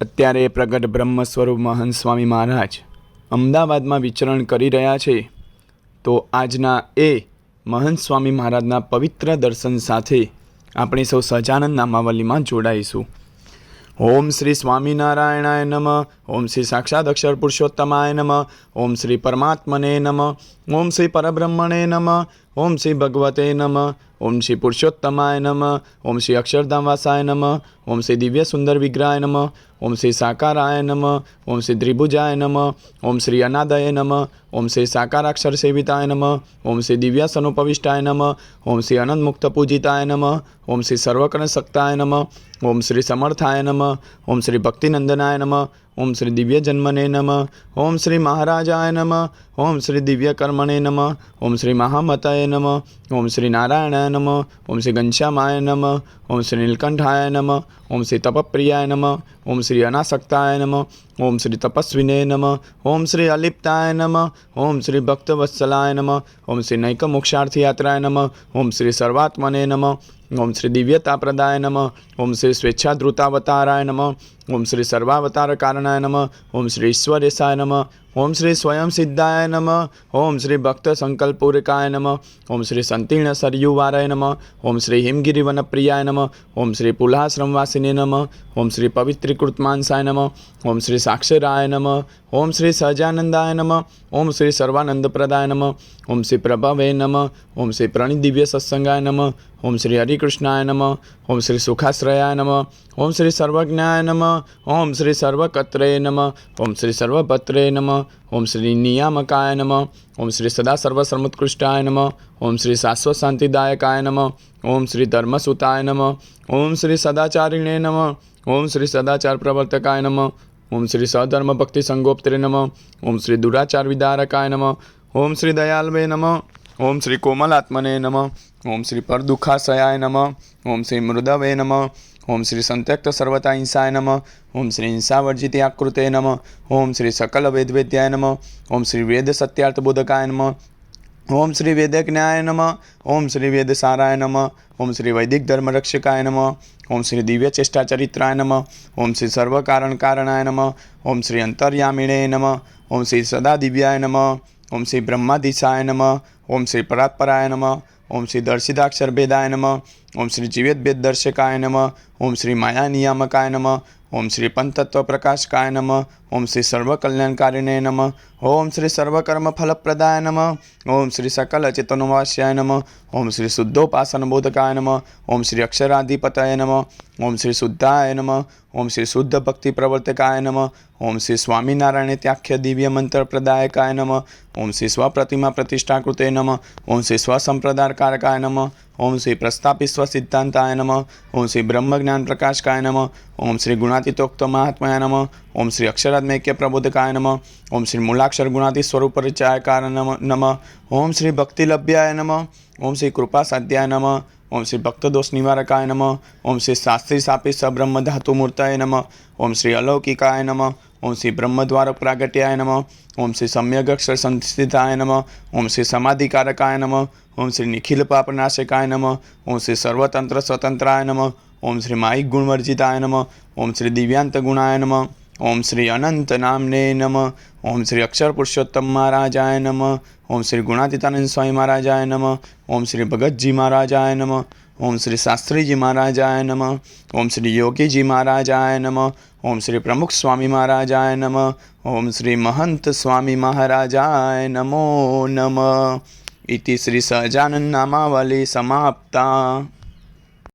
અત્યારે પ્રગટ બ્રહ્મ સ્વરૂપ મહંત સ્વામી મહારાજ અમદાવાદમાં વિચરણ કરી રહ્યા છે. તો આજના એ મહંત સ્વામી મહારાજના પવિત્ર દર્શન સાથે આપણે સૌ સહજાનંદ નામાવલીમાં જોડાઈશું. ઓમ શ્રી સ્વામિનારાયણાય નમઃ. ઓમ શ્રી સાક્ષાત અક્ષર પુરુષોત્તમાય નમઃ. ઓમ શ્રી પરમાત્મને નમઃ. ઓમ શ્રી પરબ્રહ્મણે નમઃ. ઓમ શ્રી ભગવતે નમઃ. ઓમ શ્રી પુરુષોત્તમાય નમઃ. ઓમ શ્રી અક્ષરધામવાસાય નમઃ. ઓમ શ્રી દિવ્ય સુંદર વિગ્રહાય નમઃ. ઓમ શ્રી સાકારાય નમઃ. ઓમ શ્રી ત્રિભુજાય નમઃ. ઓમ શ્રી અનાદય નમઃ. ઓમ શ્રી સાકારાક્ષર સેવિતાય નમઃ. ઓમ શ્રી દિવ્યાસનોપવિષ્ટાય નમઃ. ઓમ શ્રી અનંત મુક્ત પૂજિતાય નમઃ. ઓમ શ્રી સર્વકર્ણ શક્તાય નમઃ. ઓમ શ્રી સમર્થાય નમઃ. ઓમ શ્રી ભક્તિનંદનાય નમઃ. ઓમ શ્રી દિવ્ય જન્મને નમઃ. ઓમ શ્રી મહારાજાય નમઃ. ઓમ શ્રી દિવ્ય કર્મણે નમઃ. ઓમ શ્રી મહામતય નમઃ. ઓમ શ્રી નારાયણાય નમઃ. ઓમ શ્રી ઘનશ્યામાય નમઃ. ઓમ શ્રી નીલકંઠાય નમઃ. ઓમ શ્રી તપપ્રિયાય નમઃ. ઓમ શ્રી અનાસક્તાય નમઃ. ઓમ શ્રી તપસ્વિને નમઃ. ઓમ શ્રી અલિપ્તાય નમઃ. ઓમ શ્રી ભક્તવત્સલાય નમઃ. ઓમ શ્રી નૈક મોક્ષાર્થયાત્રાય નમઃ. ઓમ શ્રી સર્વાત્મને નમઃ. ઓમ શ્રી દિવ્યતાપ્રદાય નમઃ. ઓમ શ્રી સ્વેચ્છાધૃતાવતારાય નમઃ. ઓમ શ્રી સર્વાવતારકારણાય નમઃ. ઓમ શ્રી ઈશ્વરેશાય નમઃ. ઓમ શ્રી સ્વયં સિદ્ધાય નમઃ. ઓમ શ્રી ભક્ત સંકલ્પૂરકાય નમઃ. ઓમ શ્રી સંતીર્ણ સરયુવારાય નમઃ. ઓમ શ્રી હિમગિરિવનપ્રિયાય નમઃ. ઓમ શ્રી પુલાશ્રમવાસિને નમઃ. ઓમ શ્રી પવિત્રીકૃતમાનસાય નમઃ. ઓમ શ્રી સાક્ષરાય નમઃ. ઓમ શ્રી સહજાનંદાય નમઃ. ઓમ શ્રી સર્વાનંદપ્રદાય નમઃ. ઓમ શ્રી પ્રભવે નમઃ. ઓમ શ્રી પ્રણિદિવ્ય સત્સંગાય નમઃ. ઓમ શ્રી હરિકૃષ્ણાય નમઃ. ઓમ શ્રી સુખાશ્રયાય નમઃ. ઓમ શ્રી સર્વજ્ઞાય નમઃ. ઓમ શ્રી સર્વકત્રે નમઃ. ઓમ શ્રી સર્વભત્રે નમઃ. ઓમ શ્રી નિયામકાય નમઃ. ઓમ શ્રી સદા સર્વસર્વોત્કૃષ્ટાય નમઃ. ઓમ શ્રી શાશ્વત શાંતિદાયકાય નમઃ. ઓમ શ્રી ધર્મસુતાય નમઃ. ઓમ શ્રી સદાચારિણે નમઃ. ઓમ શ્રી સદાચાર પ્રવર્તકાય નમઃ. ઓમ શ્રી સધર્મ ભક્તિ સંગોપ્ત્રે નમઃ. ઓમ શ્રી દુરાચાર વિદારકાય નમઃ. ઓમ શ્રી દયાલવે નમઃ. ઓમ શ્રી કોમલાત્મને નમઃ. ઓમ શ્રી પરદુખાશયાય નમઃ. ઓમ શ્રી મૃદવે નમઃ. ઓમ શ્રી સંત્યક્ત સર્વતા હિંસાય નમઃ. ઓમ શ્રી હિંસાવર્જિતે આકૃતે નમઃ. ઓમ શ્રી સકલ વેદવેદ્યાય નમઃ. ઓમ શ્રી વેદ સત્યાર્થબોધકાય નમઃ. ઓમ શ્રી વેદજ્ઞાય નમઃ. ઓમ શ્રી વેદસારાય નમઃ. ઓમ શ્રી વૈદિક ધર્મરક્ષકાય નમઃ. ઓમ શ્રી દિવ્ય ચેષ્ટાચરિત્રાય નમઃ. ઓમ શ્રી સર્વકારણકારણાય નમઃ. ઓમ શ્રી અંતર્યામિણે નમઃ. ઓમ શ્રી સદા દિવ્યાય નમઃ. ઓમ શ્રી બ્રહ્માધીશાય નમઃ. ઓમ શ્રી પરાત્પરાય નમઃ. ઓમ શ્રી દર્શિતાક્ષરભેદાય નમઃ. ઓમ શ્રી જીવેદભેદ દર્શકાય નમઃ. ઓમ શ્રી માયાનિયામકાય નમઃ. ઓમ શ્રી પંચતત્વ પ્રકાશકાય નમઃ. ઓમ શ્રી સર્વકલ્યાણકારિણે નમઃ. ઓમ શ્રી સર્વકર્મફલપ્રદાય નમઃ. ઓમ શ્રી સકલ ચેતનોવાસ્યાય નમઃ. ઓમ શ્રી શુદ્ધોપાસનબોધકાય નમઃ. ઓમ શ્રી અક્ષરાધિપતય નમઃ. ઓમ શ્રી શુદ્ધાય નમઃ. ઓમ શ્રી શુદ્ધ ભક્તિ પ્રવર્તકાય નમઃ. ઓમ શ્રી સ્વામિનારાયણ ત્યાખ્ય દિવ્ય મંત્ર પ્રદાયકાય નમઃ. ઓમ શ્રી સ્વપ્રતિમા પ્રતિષ્ઠાકૃતે નમઃ. ઓમ શ્રી સ્વસંપ્રદારકારકાય નમઃ. ઓમ શ્રી પ્રસ્થાપિત સ્વસિદ્ધાંતાય નમઃ. ઓમ શ્રી બ્રહ્મજ્ઞાન પ્રકાશકાય નમઃ. ઓમ શ્રી ગુણાતીતોક્ત મહાત્માય નમઃ. ઓમ શ્રી અક્ષરાત્મૈક્ય પ્રબોધકાય નમઃ. ઓમ શ્રી મૂલાક્ષર ગુણાતી સ્વરૂપ પરિચયકાર નમઃ. ઓમ શ્રી ભક્તિલભ્યાય નમઃ. ઓમ શ્રી કૃપાસાધ્યાય નમઃ. ઓમ શ્રી ભક્તદોષ નિવારકાય નમઃ. ઓમ શ્રી શાસ્ત્રી સાપી સબ્રહ્મ ધાતુ મૂર્તય નમઃ. ઓમ શ્રી અલૌકિકાય નમઃ. ઓમ શ્રી બ્રહ્મદ્વાર પ્રાગટ્યાય નમઃ. ઓમ શ્રી સમ્યગક્ષર સંસ્થિતાય નમઃ. ઓમ શ્રી સમાધિકારકાય નમઃ. ઓમ શ્રી નિખિલ પાપનાશકાય નમઃ. ઓમ શ્રી સર્વતંત્ર સ્વતંત્રાય નમઃ. ઓમ શ્રી માયિક ગુણવર્જિતાય નમઃ. ઓમ શ્રી દિવ્યાંત ગુણાય નમઃ. ઓમ શ્રી અનંત નામને નમઃ. ઓમ શ્રી અક્ષર પુરુષોત્તમ મહારાજાય નમઃ. ઓમ શ્રી ગુણાતીતાનંદ સ્વામી મહારાજાય નમઃ. ઓમ શ્રી ભગતજી મહારાજાય નમઃ. ઓમ શ્રી શાસ્ત્રીજી મહારાજાય નમઃ. ઓમ શ્રી યોગીજી મહારાજાય નમઃ. ઓમ શ્રી પ્રમુખ સ્વામી મહારાજાય નમઃ. ઓમ શ્રી મહંત સ્વામી મહારાજાય નમો નમઃ. ઇતિ શ્રી સહજાનંદ નામાવલી સમાપ્તા.